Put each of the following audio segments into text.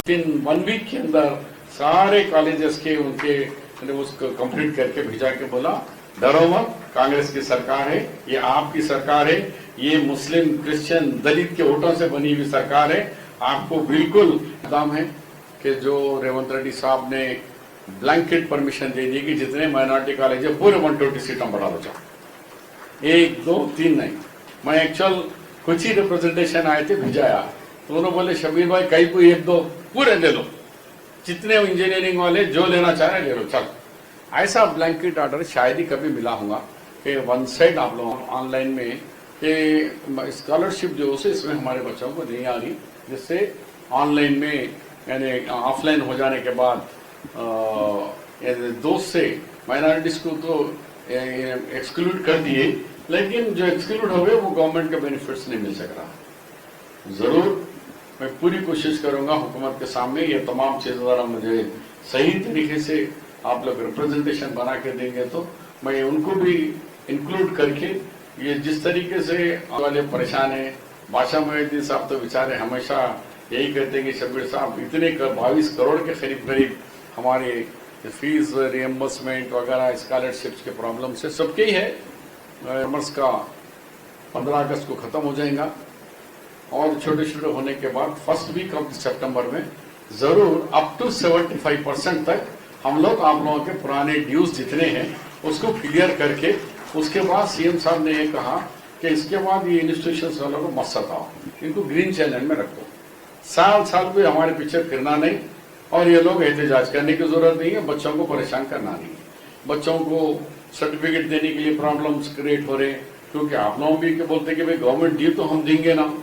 इन 1 week के अंदर सारे कॉलेजेस के उनके उसको कंप्लीट करके भेजा के बोला डरो मत, कांग्रेस की सरकार है, ये आपकी सरकार है, ये मुस्लिम क्रिश्चियन दलित के वोटों से बनी हुई सरकार है। आपको बिल्कुल दाम है कि जो रेवंत रेड्डी साहब ने ब्लैंकेट परमिशन दे दी कि जितने माइनॉरिटी कॉलेज है पूरे 120 सीटों बढ़ा दो, 1 2 3 नहीं। मैं एक्चुअल कुछ ही रिप्रेजेंटेशन आए थे भिजाया तो उन्होंने बोले शबीर भाई कहीं को 1 2 पूरे ले लो, जितने इंजीनियरिंग वाले जो लेना चाह रहे ले लो। चल, ऐसा ब्लैंकेट ऑर्डर शायद ही कभी मिला होगा कि वन साइड आप लोग ऑनलाइन में कि स्कॉलरशिप जो है इसमें हमारे बच्चों को नहीं आ रही, जिससे ऑनलाइन में यानी ऑफलाइन हो जाने के बाद दोस्त से माइनॉरिटीज को तो एक्सक्लूड कर दिए, लेकिन जो एक्सक्लूड हो गए वो गवर्नमेंट के बेनिफिट्स नहीं मिल सक रहा। जरूर मैं पूरी कोशिश करूंगा हुकूमत के सामने ये तमाम चीज़ द्वारा मुझे सही तरीके से आप लोग रिप्रेजेंटेशन बना के देंगे तो मैं उनको भी इंक्लूड करके ये जिस तरीके से वाले परेशान है। बादशाह मोहिउद्दीन साहब तो बेचारे हमेशा यही कहते हैं कि शबीर साहब इतने 22 करोड़ के करीब हमारे फीस रिएम्बर्समेंट वगैरह स्कॉलरशिप्स के प्रॉब्लम से सबके ही है। कॉमर्स का 15 अगस्त को ख़त्म हो जाएगा और छोटे छोटे होने के बाद फर्स्ट वीक ऑफ सितंबर में ज़रूर अप टू 75% तक हम लोग आप लोगों के पुराने ड्यूज जितने हैं उसको क्लियर करके उसके बाद सीएम साहब ने ये कहा कि इसके बाद ये इंस्टीट्यूशन वालों को मत सताओ, इनको ग्रीन चैनल में रखो, साल भी हमारे पीछे फिरना नहीं और ये लोग एहतजाज करने की जरूरत नहीं है, बच्चों को परेशान करना नहीं है। बच्चों को सर्टिफिकेट देने के लिए प्रॉब्लम्स क्रिएट हो रहे हैं क्योंकि आप लोग भी बोलते हैं कि भाई गवर्नमेंट दी तो हम देंगे ना,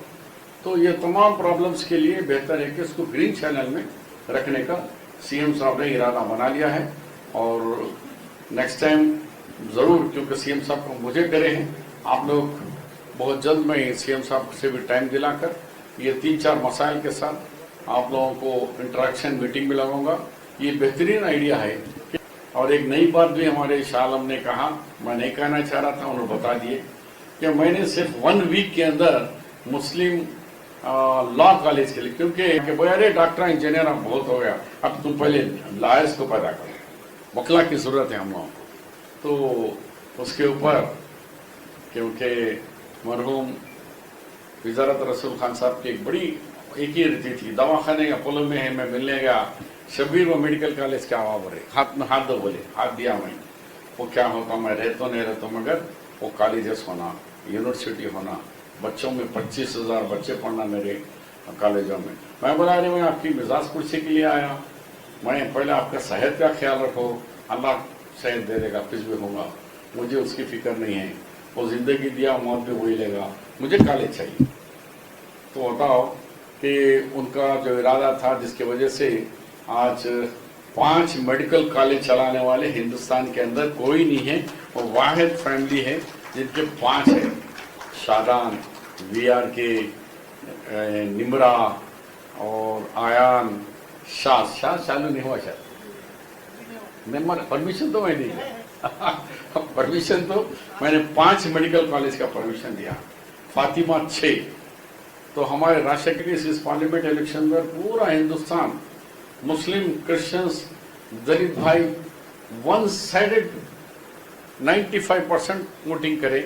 तो ये तमाम प्रॉब्लम्स के लिए बेहतर है कि इसको ग्रीन चैनल में रखने का सीएम साहब ने इरादा बना लिया है। और नेक्स्ट टाइम ज़रूर, क्योंकि सीएम साहब को मुझे करे हैं, आप लोग बहुत जल्द मैं सीएम साहब से भी टाइम दिलाकर ये 3-4 मसाइल के साथ आप लोगों को इंटरेक्शन मीटिंग में लगाऊंगा। ये बेहतरीन आइडिया है। और एक नई बात भी हमारे शाह आलम ने कहा, मैं नहीं कहना चाह रहा था, उन्होंने बता दिए कि मैंने सिर्फ 1 वीक के अंदर मुस्लिम लॉ कॉलेज के लिए, क्योंकि अरे डॉक्टर इंजीनियर अब बहुत हो गया, अब तुम पहले लॉयर्स को पैदा करो, वकला की ज़रूरत है हम लोगों को। तो उसके ऊपर क्योंकि मरहूम वज़ारत रसूल खान साहब की एक बड़ी एक ही रीति थी, दवाखाने अपोलो में है, मैं मिलने गया, शबीर वो मेडिकल कॉलेज क्या हुआ बोले, हाथ में हाथ दो बोले, हाथ दिया मैं, वो क्या होता, मैं रहता नहीं रहता, मगर वो कॉलेजेस होना, यूनिवर्सिटी होना, बच्चों में 25,000 बच्चे पढ़ना मेरे कॉलेजों में। मैं बोला अरे मैं आपकी मिजाज कुर्सी के लिए आया, मैं पहले आपका सेहत का ख्याल रखो, अल्लाह सेहत दे देगा, कुछ भी होगा, मुझे उसकी फिक्र नहीं है, वो जिंदगी दिया मौत भी वही लेगा, मुझे कॉलेज चाहिए। तो बताओ कि उनका जो इरादा था जिसकी वजह से आज 5 मेडिकल कॉलेज चलाने वाले हिंदुस्तान के अंदर कोई नहीं है, वो वाहिद फैमिली है जिनके 5 है, शादान, VRK, निमरा और आयान, शाह चालू नहीं हुआ शायद, परमिशन तो मैं नहीं परमिशन तो मैंने 5 मेडिकल कॉलेज का परमिशन दिया, फातिमा 6। तो हमारे राष्ट्र के इस पार्लियामेंट इलेक्शन में पूरा हिंदुस्तान मुस्लिम क्रिश्चियंस दलित भाई 1 साइडेड 95% वोटिंग करे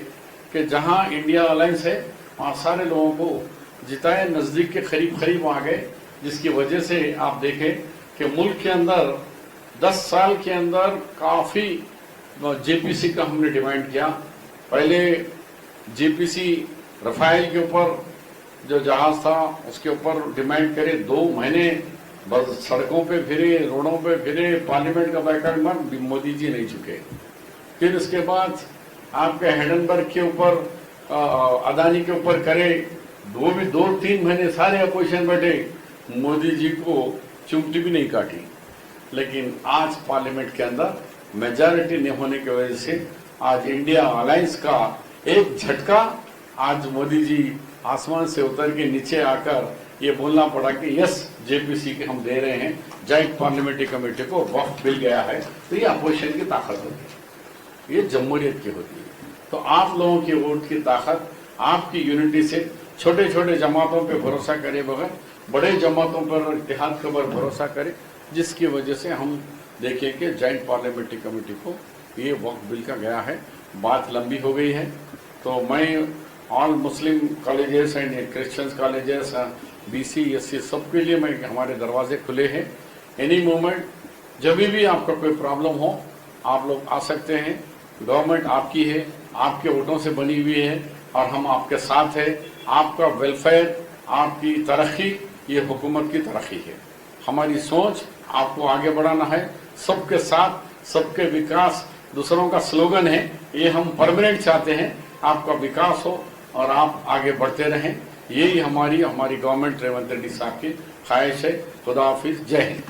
कि जहां इंडिया अलायंस है वहाँ सारे लोगों को जिताए, नज़दीक के करीब आ गए, जिसकी वजह से आप देखें कि मुल्क के अंदर 10 साल के अंदर काफ़ी JPC का हमने डिमांड किया। पहले JPC रफाइल के ऊपर जो जहाज था उसके ऊपर डिमांड करे, 2 महीने बस सड़कों पे फिरे, रोडों पे फिरे, पार्लियामेंट का बैकआउट में मोदी जी नहीं चुके। फिर उसके बाद आपके हेडनबर्ग के ऊपर अदानी के ऊपर करे, वो भी 2-3 महीने सारे अपोजिशन बैठे, मोदी जी को चुमटी भी नहीं काटी। लेकिन आज पार्लियामेंट के अंदर मेजॉरिटी नहीं होने की वजह से आज इंडिया अलायंस का एक झटका, आज मोदी जी आसमान से उतर के नीचे आकर ये बोलना पड़ा कि यस JPC के हम दे रहे हैं, जॉइंट पार्लियामेंट्री कमेटी को वक्त मिल गया है। तो ये अपोजिशन की ताकत होती है, ये जमहूरियत की होती है। तो आप लोगों की वोट की ताकत, आपकी यूनिटी से छोटे छोटे जमातों पे भरोसा करे बगैर बड़े जमातों पर इत्तेहाद के ऊपर भरोसा करे, जिसकी वजह से हम देखें कि जॉइंट पार्लियामेंट्री कमेटी को ये वक्त बिल का गया है। बात लंबी हो गई है, तो मैं all Muslim colleges and Christians colleges, BC SC सबके लिए मैं हमारे दरवाजे खुले हैं। एनी मोमेंट जब भी आपका कोई प्रॉब्लम हो आप लोग आ सकते हैं। गवर्नमेंट आपकी है, आपके वोटों से बनी हुई है और हम आपके साथ है। आपका वेलफेयर, आपकी तरक्की ये हुकूमत की तरक्की है। हमारी सोच आपको आगे बढ़ाना है, सबके साथ सबके विकास दूसरों का स्लोगन है, ये हम परमानेंट चाहते हैं। आपका विकास हो और आप आगे बढ़ते रहें, यही हमारी गवर्नमेंट रेवंत रेड्डी साहब की ख्वाहिश है। खुदा हाफिज, जय हिंद।